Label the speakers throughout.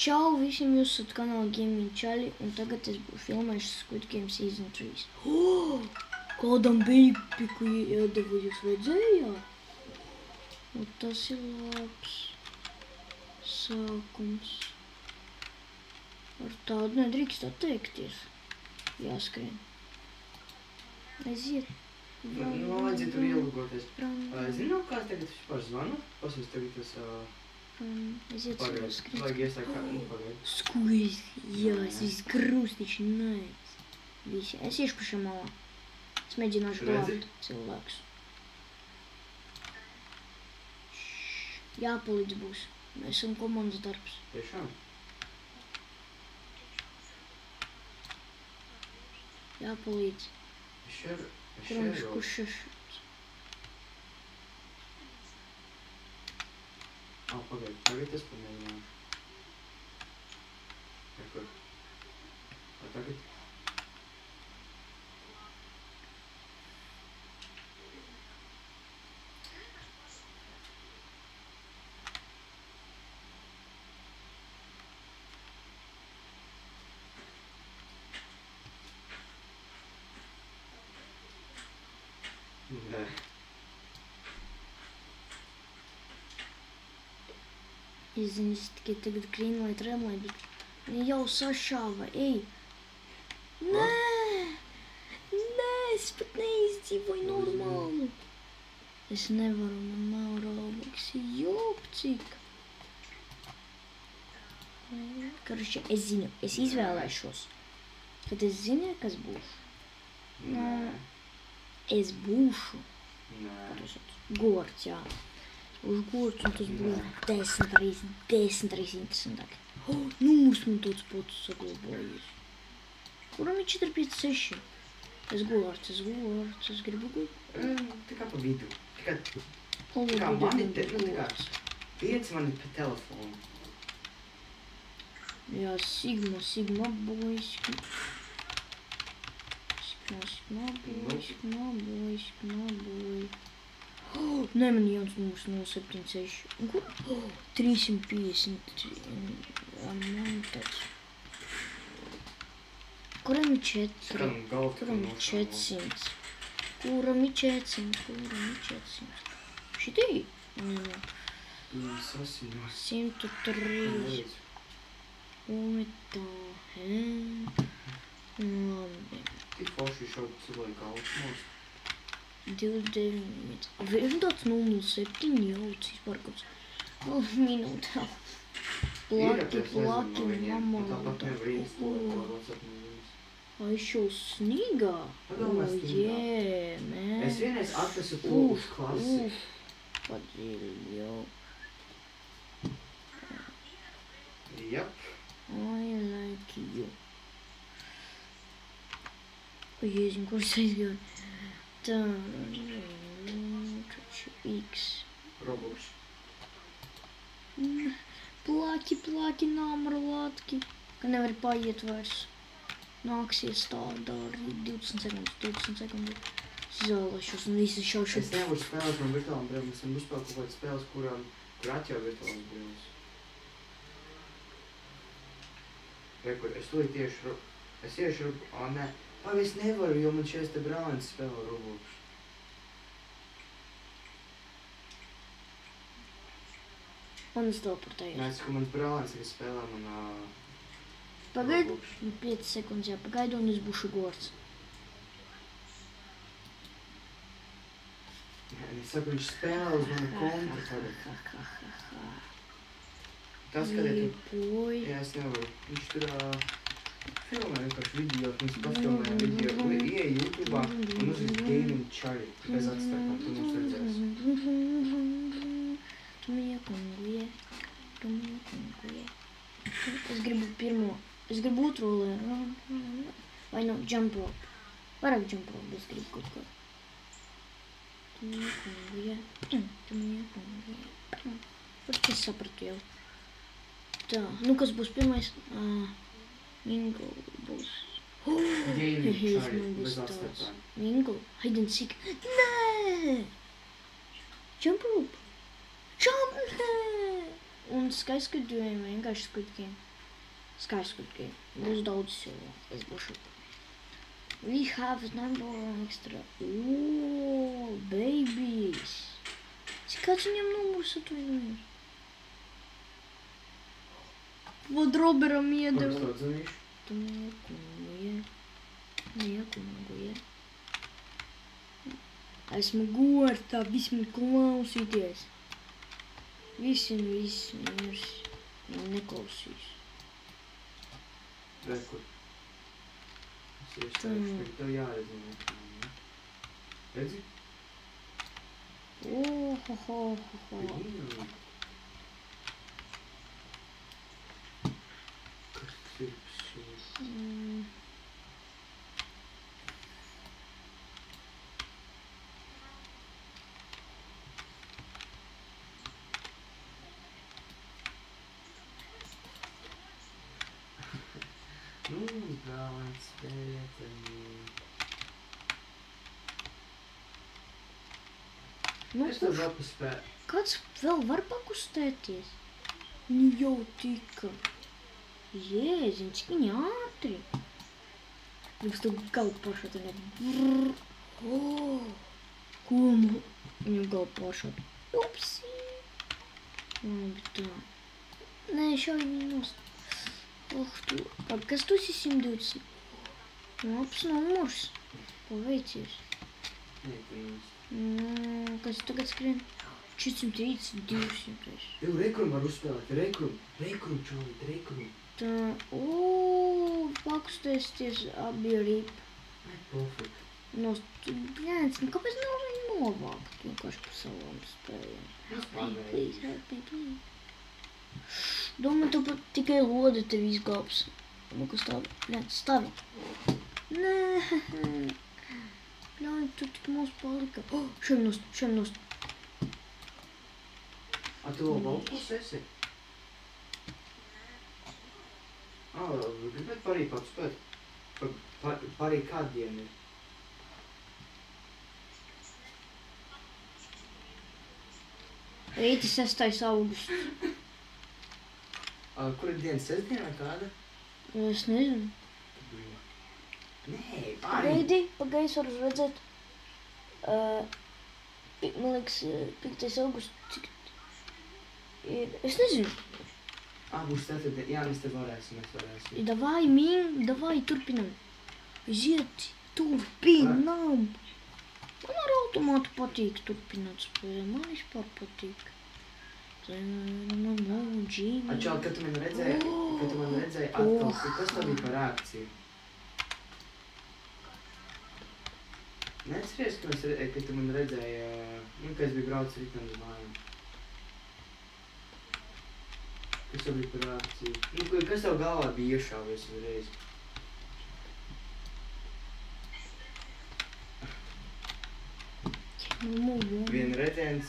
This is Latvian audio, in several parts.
Speaker 1: Čau visiem, jūs esat kanāla Gaming Čaļi, un tagad es būšu filmējuši Squid Game Season 3. Kādam beipiku iedevu, jūs redzējāt? Un tas ir labs sākums. Ar tādu nedrīkst atteikties. Jāskrien. Aiziet.
Speaker 2: Nu, vajadzēja tur ielogoties. Zinu, kā tagad vispār zvanu? Pasūs tagad tas...
Speaker 1: Aiziet
Speaker 2: Pagaid,
Speaker 1: skriet.
Speaker 2: vajag iestāt kā... Pagaid.
Speaker 1: Squid, jā, es viss grūstiši, nice. Visi. Es iešu pašā malā. Es mēģināšu glābt cilvēkus. Jāpalīdz būs. Mēs esam komandas darbs.
Speaker 2: Tiešām?
Speaker 1: Jāpalīdz. Kurš šeš?
Speaker 2: Pagaid, tagad es pamēģināšu. Kur? Tagad? Nē.
Speaker 1: Es zinu, es tikai tagad greenlight, redlight, bet viņi jau sašāva, ej! Nē! Nē, es pat neizdzīvoju normāli! Es nevaru, man nav Roblox, jopcik! Karuši, es zinu, es izvēlēšos, kad es zinu, kas būšu. Nē. Es būšu.
Speaker 2: Nē.
Speaker 1: Gords, jā. Būšu gords, un tas būs 10 reizes interesantāk. Nu, mums man tāds pots saglabājies. Kuram ir 4, 5, 6? Es gords, es gribu gords.
Speaker 2: Tikā pa vidu. Tikā mani te, tikā 5 mani pa telefonu.
Speaker 1: Jā, Sigma, boiski. Sigma, boy. Nē, man jauns numurs 076. Un kur? 350. Man tāds. Kuram ir 4? Kuram ir 400? Kuram ir 400? Šitī? Nē. 103. Un tā, Labi.
Speaker 2: Tik forši šādu cilvēku galvas
Speaker 1: 29. Viņš tāds 007 jauc vispār kāds minūtē. Plaki, mamma. Ai, šo snīgā? Jē, mē.
Speaker 2: Es vienreiz atvesu to uz klasi.
Speaker 1: Padziļ jau.
Speaker 2: Jep.
Speaker 1: I like you. Jēziņ, kur es aizgāju? Tā, X.
Speaker 2: Roblox.
Speaker 1: Plaki, nāmarlatki. Ka nevar paiet vairs. Nāksies tādā arī 20 sekundes. Es izvēlēšos un visi šaušu.
Speaker 2: Es nevaru spēlēt no virtuālām brīvām. Es nevaru spēlēt kaut kādas spēles, kur atļauj virtuālām brīvās. Rekur, es tūlīt tieši es iešu nē. Es nevaru, jo man šies te brālēns spēlē Roblox.
Speaker 1: Man es teleportējos.
Speaker 2: Nē, ka mans brālēns tagad spēlē manā
Speaker 1: Pagaidu, 5 sekundes jāpagaidu un es būšu gords.
Speaker 2: Nē, es saku, viņš spēlē uz mana konta tagad. Tas, kad jā, es nevaru. Viņš tur filmē vienkārši video, viņš pafilmē video, ieej YouTube'ā un uzliks Gaming Čaļi. Bez atstarpām, tu mums redzēsi.
Speaker 1: Tu mīja kunguja. Es gribu otro lēru. Vai nu jump rope. Vairāk jump rope, es gribu kaut ko. Tu mīja kunguja. Pat es sapratu jau. Tā, nu kas būs pirmais? Mingo būs.
Speaker 2: Gaming Čaļi, bez atstarpām.
Speaker 1: Mingo, hide and seek. Nē! Jump rope! Nē! Un Sky Squid Game vienkārši Squid Game. Skaists Squid Game. Būs daudz cilvēku. Es būšu. We have number one extra. Oooo, babies. Cik kāds viņam numurs atvainojas? Vod Roberam iedeva.
Speaker 2: Kur es to atzinīšu?
Speaker 1: Tu nekunguja. Esmu gortā, visi man klausīties. Visi mirs. Neklausīs.
Speaker 2: Rekur. Es iestājuši, ka tev jāredzina. Redzi?
Speaker 1: Ohohoho.
Speaker 2: Kas tas ir šīs? Brālēns spēlētaņi. Es tev vēl paspēju.
Speaker 1: Kāds vēl var pakustēties? Jau tika. Jēziņ, cik viņi ātri. Jums tev galvu pāršot, ne? Ko man? Viņam galvu pāršot. Upsi. Labi tā. Nē, šauj viņi nost. Tu. Kas tu esi 120? Labs numurs. Paveicies.
Speaker 2: Nē, pieņems.
Speaker 1: Kas tagad skrien? 430, 200.
Speaker 2: Tev rekrum var uzspēlēt. Rekrum, čalit, rekrum.
Speaker 1: Tā, pakustēsties abi rīp.
Speaker 2: Nē, pofik.
Speaker 1: Bļēns, kāpēc nav viņi novākt? Vienkārši par savām spējām. Please, help me, please. Domāju, tu pat tikai lode tevi izglābs. Nu, stāvi. Bļēns, stāvi. Nē. Bļēn, tu tik mums palika. Šiem nost.
Speaker 2: A, tu vēl valkos esi? Gribētu parīt pats spēt. Parīt kādu dienu ir?
Speaker 1: Rīti 6. augusts.
Speaker 2: Kur ir diena? Sestdiena kāda?
Speaker 1: Es nezinu.
Speaker 2: Nē, parīt.
Speaker 1: Reidi, pagājis varu redzēt. Man liekas, 5. augusts, cik ir. Es nezinu.
Speaker 2: Būs ceturtdien. Jā, mēs te varēsim.
Speaker 1: Davai, turpinam. Aiziet, turpinam. Man ar automātu patīk turpināt spēli. Man vispār patīk.
Speaker 2: Čau, kad tu man redzēji atkal, kas tā bija par reakciju? Neatceries, ka tu man redzēji, ka es biju braucis ritam uz mājām. Kas tā bija par reakciju? Kas tev galvā bija iešāvies uzreiz? Vien redzēns.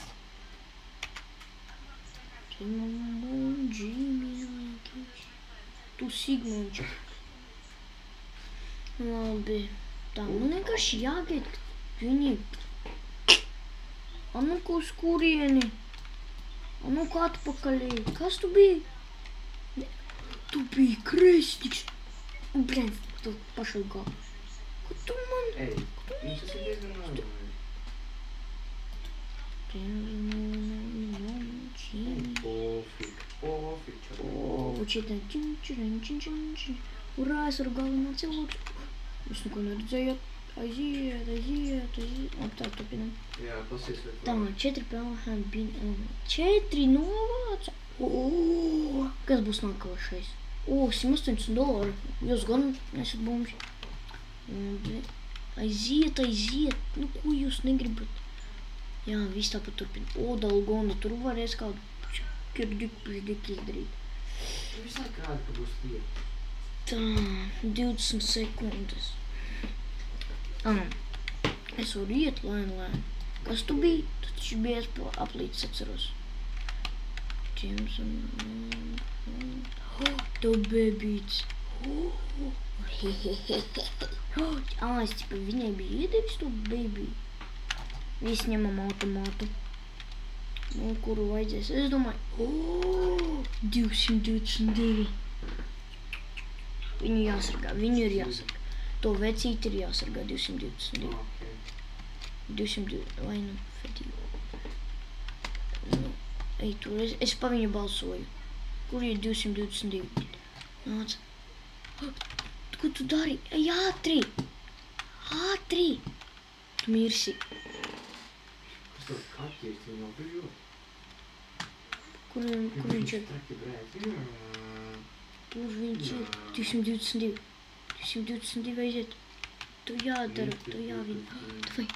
Speaker 1: Tu Sigmunds. Labi. Tā, man vienkārši jāgaid, ka viņi... Anuka uz kurieni? Anuka atpakaļ. Kas tu biji? Tu biji Krestiņš. Bļēns, tu pašai galvu. Ko tu man?
Speaker 2: Tas ir diezgan normāli. Pofik,
Speaker 1: čau. Urā, es varu galvenā cilvēku. Es neko neredzēju. Aiziet. Tā, turpinām.
Speaker 2: Jā, pasies vai
Speaker 1: Tā, 4 pelnām bija 4 novāca. Kas būs nākošais? $180. Jūs gan esat bumži. Aiziet. Nu, ko jūs negribat? Jā, viss tāpat turpina. Dalgona, tur varēs kādu kirdik izdarīt.
Speaker 2: Visai kāda, ka būs lieta.
Speaker 1: Tā, 20 sekundes. Es varu iet lēni. Kas tu biji? Tu taču biji aplīts, atceros. Tev bebīts. Es tipa viņai bija iedevis to bebī. Visi ņemam automātu. Kuru vajadzēs. Es domāju, 222. Viņu jāsargā, viņu ir jāsargā. To vecīti ir jāsargā 222.
Speaker 2: Okay.
Speaker 1: 220, vai nu, fedīju. Nu, ej tur, es pa viņu balsoju. Kur ir 222? Nāc. Ko tu dari? Ej, ātri! Ātri! Tu mirsi.
Speaker 2: Kas tev kaķis, tu nav biju?
Speaker 1: Kur viņš ir?
Speaker 2: Taki brēt.
Speaker 1: Kur viņš ir? 222. 222 aiziet. Tu jādara, tu jāvina. Vai?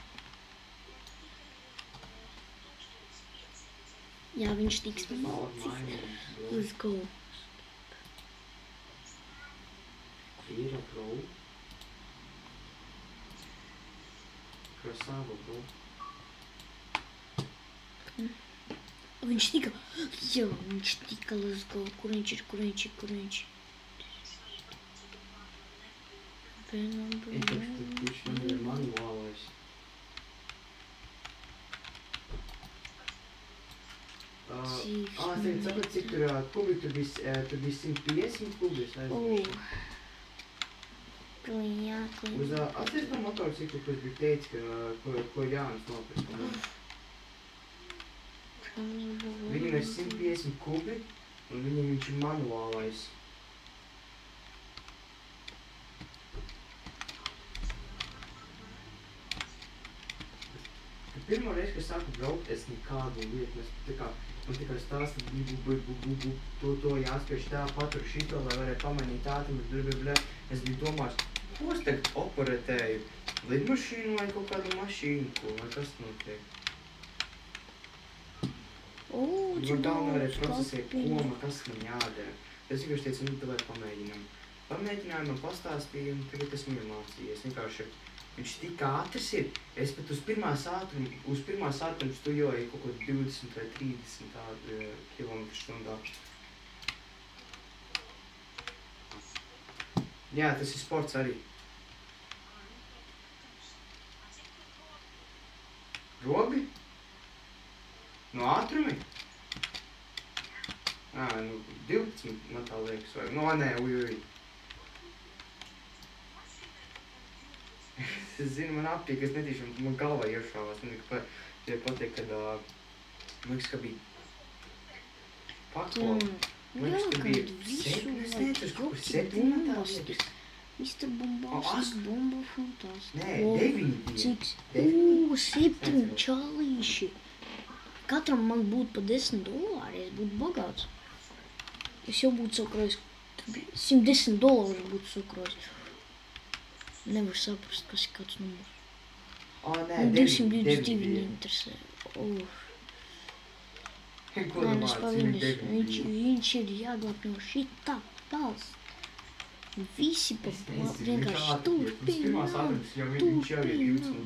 Speaker 1: Jā, viņš tiks malcīts. Let's go.
Speaker 2: Ира, bro. Красава, bro.
Speaker 1: Viņš tika, jā, viņš tika, let's go. Kur viņš ir?
Speaker 2: Ej, taču viņš man ir manuālais. Es sapratu, cik tur kubi, tur bija 150 kubis aizmirst. Uz atceries par motorciklu, ko es biju teicis, ko Jānis nopirka. Viņam ir 150 kubi, un viņam viņš ir manuālais. Pirmo reizi, kad sāku braukt, es nekādu lietu, man tikai stāsta, to jāspiež tā, paturu šito, lai varētu pamainīt ātrumu, es biju domājis, ko es tagad operetēju? Lidmašīnu vai kaut kādu mašīnu, vai kas notiek? Man tā nevarēja procesēt, kas man jādara. Es vienkārši teicu, nu, davai pamēģinām. Pamēģināju, man pastāstīja, un tagad esmu iemācījies. Vienkārši viņš tik ātrs ir. Es pat uz pirmās ātrums tujoju kaut ko 20 vai 30 km/h. Jā, tas ir sports arī. Robi? No ātrumi? Nu 12, man tā liekas, vai? No, nē, uj. Es zinu, man aptīk, es netīšām, man galvā iešāvās. Man patīk, kad, man liekas, ka bija pakla. Man liekas, ka bija 7,
Speaker 1: bombastis. Mr. Bombastis, bomba fantastika.
Speaker 2: Nē, 9 bija.
Speaker 1: Cik? 7 čalīši. Katram man būtu pa $10, es būtu bagāts. Es jau būtu sakrojis, $110 būtu sakrojis. Nevar saprast, kas ir kāds numurs.
Speaker 2: Nē,
Speaker 1: 222 neinteresē. Nē, es paviņas. Viņš ir jāglāb no šitā valsts. Visi pa vienkārši turpinām,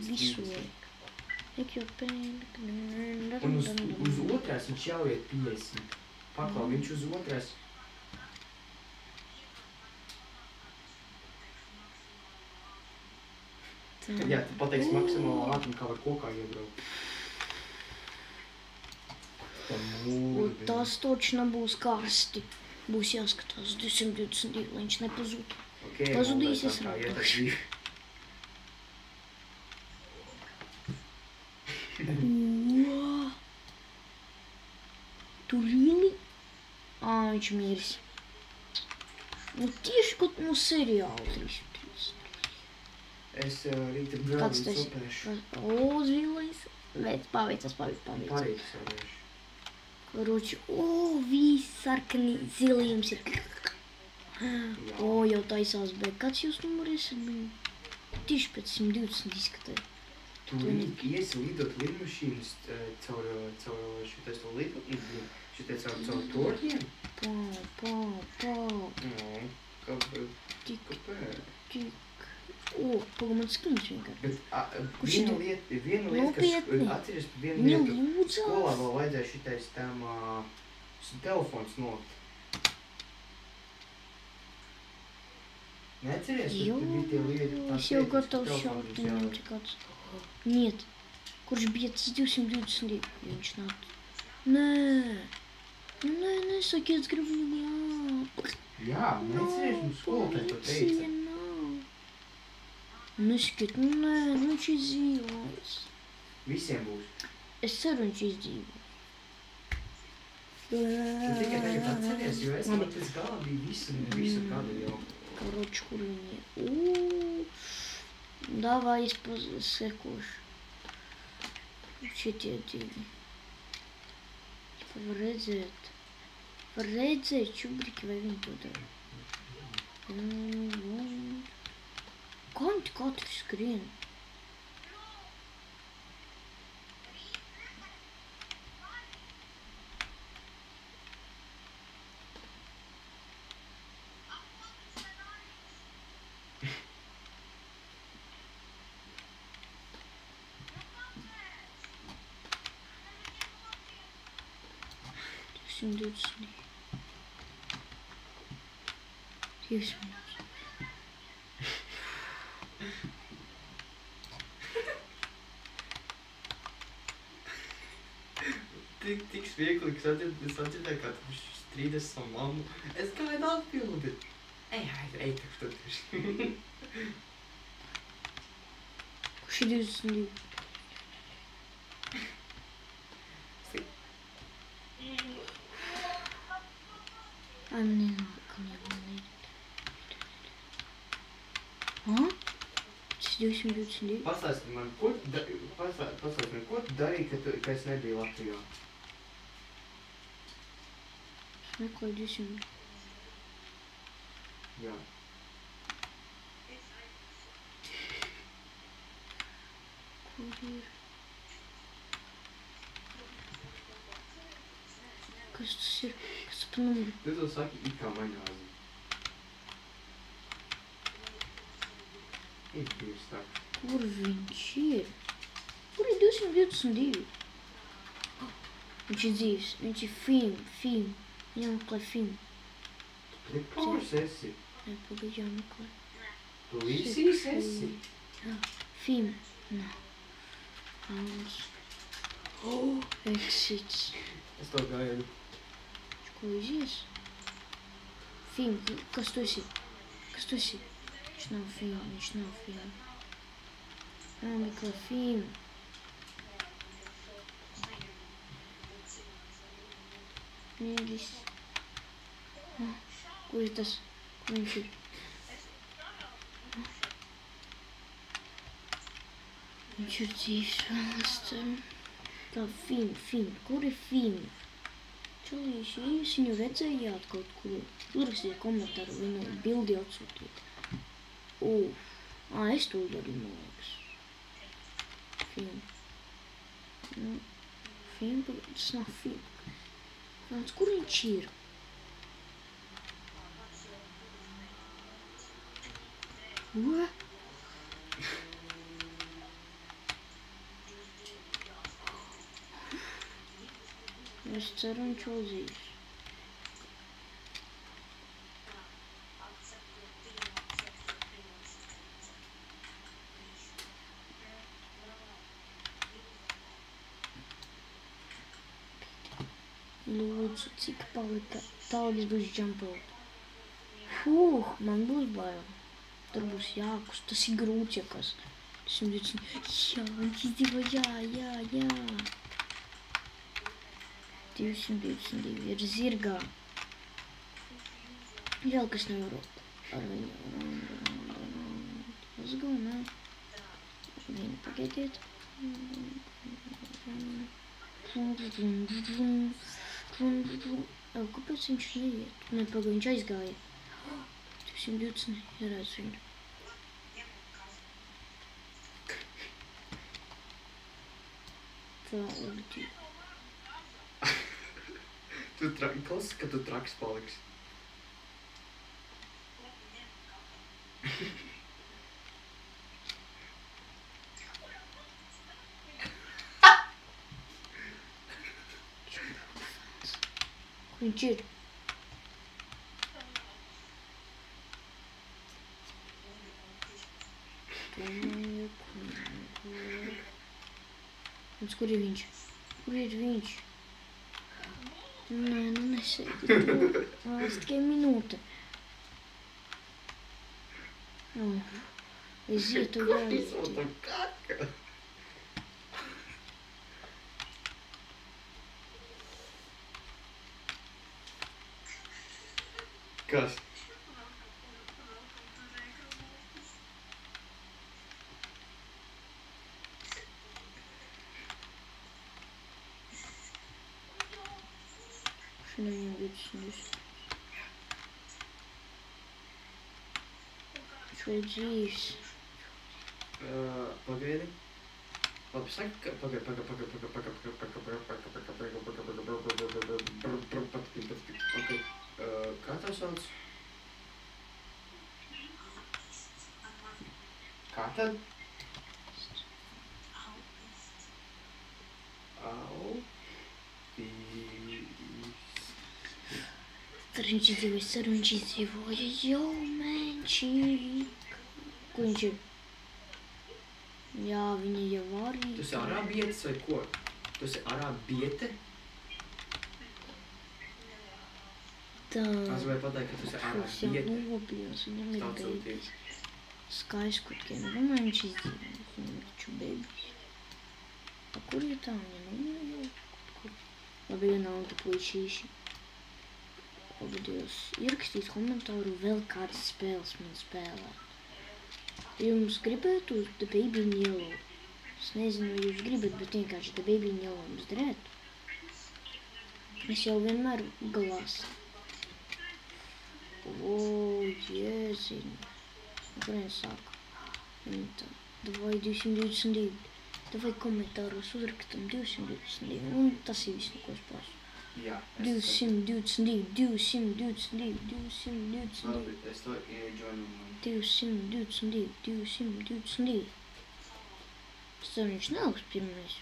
Speaker 1: visu vajag. Take your pain.
Speaker 2: Un uz otrās viņš jau iet 50. Paklau, viņš uz otrās. Jā, tu pateiksi maksimāli ātrumu, kā var kokā iebraukt.
Speaker 1: Tas toči nebūs karsti. Būs jāskatās 222, lai viņš nepazūd. Pazudīs, es raudāšu. Tu really? Viņš miris. Nu tieši kaut no seriāla 3.
Speaker 2: Es rīta brāli sopēšu.
Speaker 1: Zilais. Bet paveicās.
Speaker 2: Parīti sarēšu.
Speaker 1: Karoči, visi sarkani zilījums ir. Jau taisās, bet kāds jūs numurs esat? Tieši pēc 120 izskatēja.
Speaker 2: Tu iesi lidot lidmašīnas caur šitais to lidot, šitais caur torņiem?
Speaker 1: Kāpēc? Pagam man skins vienkārši.
Speaker 2: Bet viena lieta, kas atceries par vienu lietu, skolā vēl vajadzēja šitais tam telefons nolikt. Neatceries, tur bija tie lieti?
Speaker 1: Es jau gatavs šaukt, viņam tik kāds. Niet. Kurš bija tas 222? Viņš nāk. Nē, sakiet, gribu jā.
Speaker 2: Jā, necerēšu, mums skolotāji to teica.
Speaker 1: Nu, skat, nē, viņš izdzīvos.
Speaker 2: Visiem būs.
Speaker 1: Es ceru, viņš izdzīvos.
Speaker 2: Tu tikai tagad atceries, jo es man pēc galā biju visu gadu jau.
Speaker 1: Koroč, kur viņi ir. Davai, es sekošu. Šitie divi. Var redzēt čubriki, vai viņi to dara. Kā viņi tik ātri skrien? Şimdi üstüne. Yüzüm.
Speaker 2: Tik smieklīgi, ka sadzirdēju, kā tu strīdas savu mammu. Es gaidu atbildi. Ej, tev tur tieši.
Speaker 1: Kurš ir 22? Anne, kam jau man ir. Tas 222.
Speaker 2: Pastāsti man, ko tu darīji, ka es nebiju Latvijā?
Speaker 1: Es meklēju 200.
Speaker 2: Jā.
Speaker 1: Kur ir? Kas tas ir? Kas pa numuru?
Speaker 2: Tu to saki it kā maņāzi. Ir tieši tā.
Speaker 1: Kur viņš ir? Kur ir 222? Viņš ir dzīves. Viņš ir film. Viņam meklē film.
Speaker 2: Tu pripors esi?
Speaker 1: Nē, pagaid jāmeklē.
Speaker 2: Tu līsīs esi?
Speaker 1: Jā, film. Nē. Hans. Exits.
Speaker 2: Es to gaidu.
Speaker 1: Ko izies? Film. Kas tu esi? Kas tu esi? Viņš nav film. Jāmeklē film. Mīlis. Kur ir tas? Kur viņš ir? Viņš ir dzīves vēl, tā film. Kur ir film? Čalīši, ja jūs viņu redzējāt kaut kur, uzrakstiet komentāru, viņu bildi atsūtiet. Es to daru, man liekas. Film. Film, tas nav film. Kur viņš ir? Es ceru, viņš uzzīs. Lūdzu, cik palika? Tālāk būs jumpot. Man būs bail. Tur būs jākust. Tas ir grūts, ja kas. 220. Jā, viņš izdzīvo, jā. 222 ir zirgā. Žēl, kas nevaru ar viņu. Let's go, nē. Vienu pagaidiet. Kāpēc viņš neiet? Nē, pagaid, viņš aizgāja. 220, ierādz viņu. Tā, ulti.
Speaker 2: Klausies, ka tu traks paliksi.
Speaker 1: Kur viņš ir? Kur ir viņš? Nē, nesēdi tu. Es tikai minūte. Aiziet, tu
Speaker 2: Ko
Speaker 1: vari.
Speaker 2: izsūta kaka? Kas?
Speaker 1: Šodien viņam 20. Šo dzīves.
Speaker 2: Pagaidi. Labi, saki, ka... Pagaidi. Kā tā sauc? Kā tad?
Speaker 1: Sarunči dzīvoja, jau menčīk. Ko viņš ir? Jā, viņa jau arī.
Speaker 2: Tu esi arābietis vai ko? Tu esi arābiete?
Speaker 1: Tā.
Speaker 2: Es vai pateikt, ka tu esi
Speaker 1: Šos jau
Speaker 2: arābiete?
Speaker 1: nobijos, viņam ir
Speaker 2: Stācūties.
Speaker 1: bēbis. Skaiskutkiem, viņš izdzīvoja, viņam taču bēbis. A kur ir tā viņa numura jau? Kur? Labi, vienalga puišīši. Labi, Dievs, ierakstīt komentāru vēl kādas spēles man spēlēt. Jums gribētu The Baby in Yellow? Es nezinu, vai jūs gribat, bet vienkārši The Baby in Yellow jums derētu. Es jau vienmēr galās. Jēziņ. Kurien sāku? Tā. Davai 222. Davai komentāros uzrakstam 222. Un tas ir viss, no ko es prasu.
Speaker 2: Jā.
Speaker 1: 222.
Speaker 2: Labi, es to ieģonu.
Speaker 1: 222. Tas viņš nav pirmais.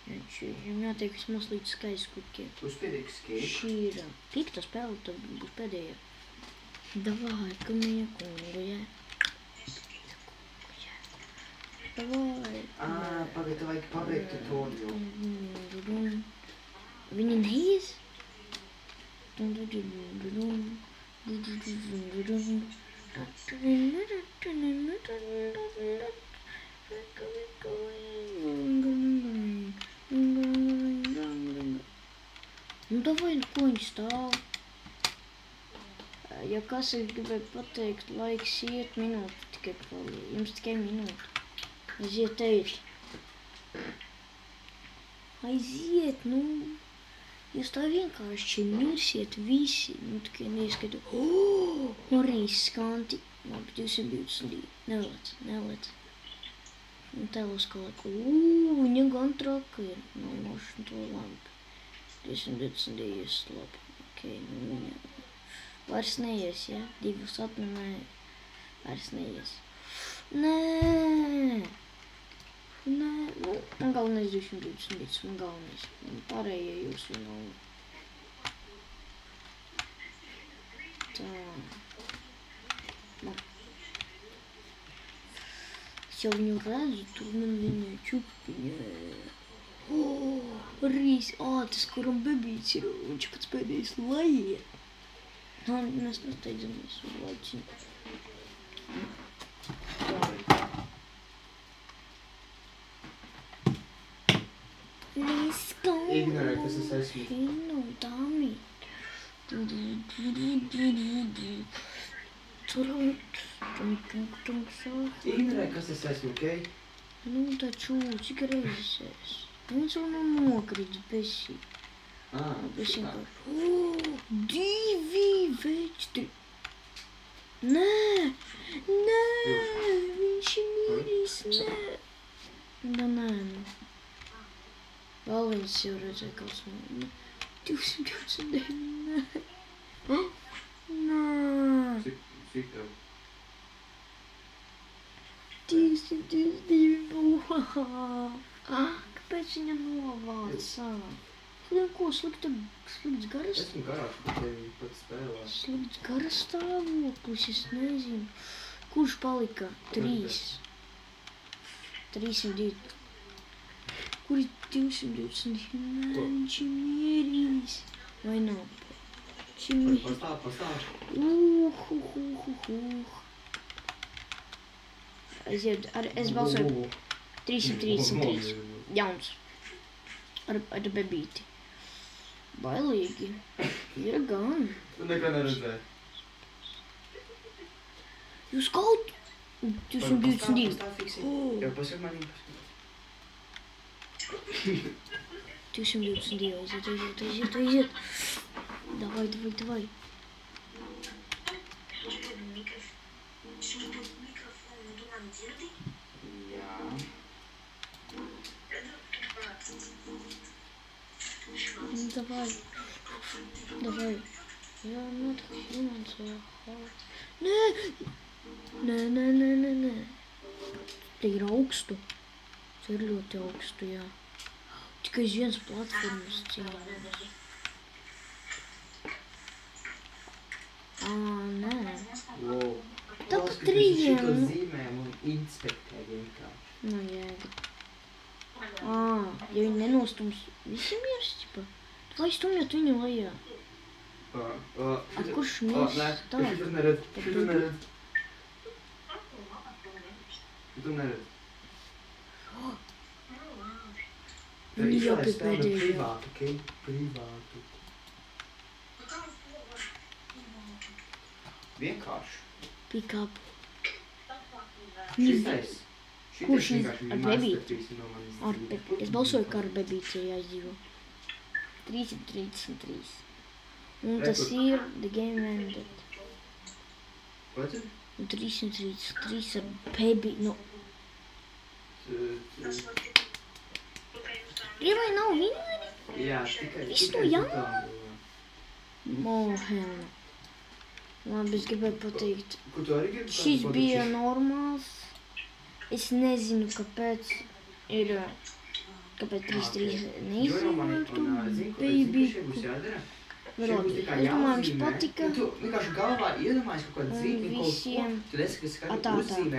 Speaker 1: Viņam jātiek vismaz līdz skaiskutkiem.
Speaker 2: Uzspiedīgs skate.
Speaker 1: Šī ir 5. spēle, tad būs pēdējā. Davai, kamija kungu, jā. Davai.
Speaker 2: Pagaid, tev vajag pabeigt tutorial.
Speaker 1: Viņi neies? Nu, davai, nu, ko viņi stāv? Ja kas es gribēju pateikt, laiks iet minūte tikai palīdz. Jums tikai minūte. Aiziet teikt. Aiziet, nu. Jūs tā vienkārši mirsiet visi. Nu, tikai neieskatu. Un riskanti. Labi, 222. Nelec. Un teleskopu. Viņa gan traka ir. Nomošu to labi. 222, labi. Ok, nu viņa. Vairs neies, ja? 2 atminēja. Vairs neies. Nē, nu, man galvenais 222, man galvenais. Pārējie jūs vienalga. Tā. Es jau viņu redzu, tur man viņa čupiņa. Rīs, tas, kuram bebīts ir, viņš pats pēdējais laiet. Mēs nesteidzamies uz laiciņu. Let's go!
Speaker 2: Ignorē, kas es esmu.
Speaker 1: Nu, dāmi.
Speaker 2: Ignorē, kas es esmu, ok?
Speaker 1: Nu, taču, cik reizes es? Viens jau nav nokritis besī. Es vienkārši... 2 večtri! Nē! Viņš ir mīrīs, nē! Da nē, nu. Vēl viens jau redzēja, kāds man... 229, nē! Nē!
Speaker 2: Cik tev?
Speaker 1: 222, kāpēc viņa novāca? Ko, slikts garas?
Speaker 2: Esmu garās, bet tevi pat spēlē.
Speaker 1: Slikts garas stāvoklis, es nezinu. Kurš palika? 3. 302. Kur ir 220? Viņš ir mierīs. Vai nav?
Speaker 2: Pastāv.
Speaker 1: aiziet, es balsoju 333. Jauns. Ar bebīti. Bailīgi. Ir gan.
Speaker 2: Tu nekā neredzēji.
Speaker 1: Jūs kaut... 222.
Speaker 2: Jā, pasaka manī.
Speaker 1: 222, aiziet. Davai.
Speaker 2: Jā.
Speaker 1: Davai. Jā, not humans or... Nē. Te ir augstu. Tas ir ļoti augstu, jā. Tikai uz vienas platformas cīnās. Nē.
Speaker 2: Wow.
Speaker 1: Tā pa
Speaker 2: Paskatās,
Speaker 1: trījiem.
Speaker 2: šito zīmēm un inspektē vienkārši.
Speaker 1: Nu, jēga. Ja viņi nenostums visiem miers, ķipa. Tu lai stumjot viņu lejā. Kurš miers? Tā.
Speaker 2: Šito neredz.
Speaker 1: Viņi jau pie pēdējā.
Speaker 2: Privātu, okei? Privātu. Vienkārši.
Speaker 1: Pick up.
Speaker 2: Šitais.
Speaker 1: Kurš
Speaker 2: vienkārši
Speaker 1: ar
Speaker 2: bija
Speaker 1: bebīti?
Speaker 2: masterpiece no manis dzīves.
Speaker 1: Es balsoju, ka ar bebīti jāizdzīvo. 333. Un tas ir The Game Ended.
Speaker 2: Ko tad?
Speaker 1: Un 333 ar bebīti. Nu, Rīvai nav vinēri?
Speaker 2: Jā, tikai...
Speaker 1: Viss no jauna? Hell. Labi, es gribēju pateikt.
Speaker 2: Ko tu arī gribi?
Speaker 1: Šis bija normāls. Es nezinu, kāpēc ir... Kāpēc 3-3 neizzīvoju to baby. Es domāju, jums patika.
Speaker 2: Tu vienkārši galvā iedomājies kaut kādu zīmi,
Speaker 1: Visiem.
Speaker 2: tu esi, kas
Speaker 1: Tā.
Speaker 2: uzzīmē.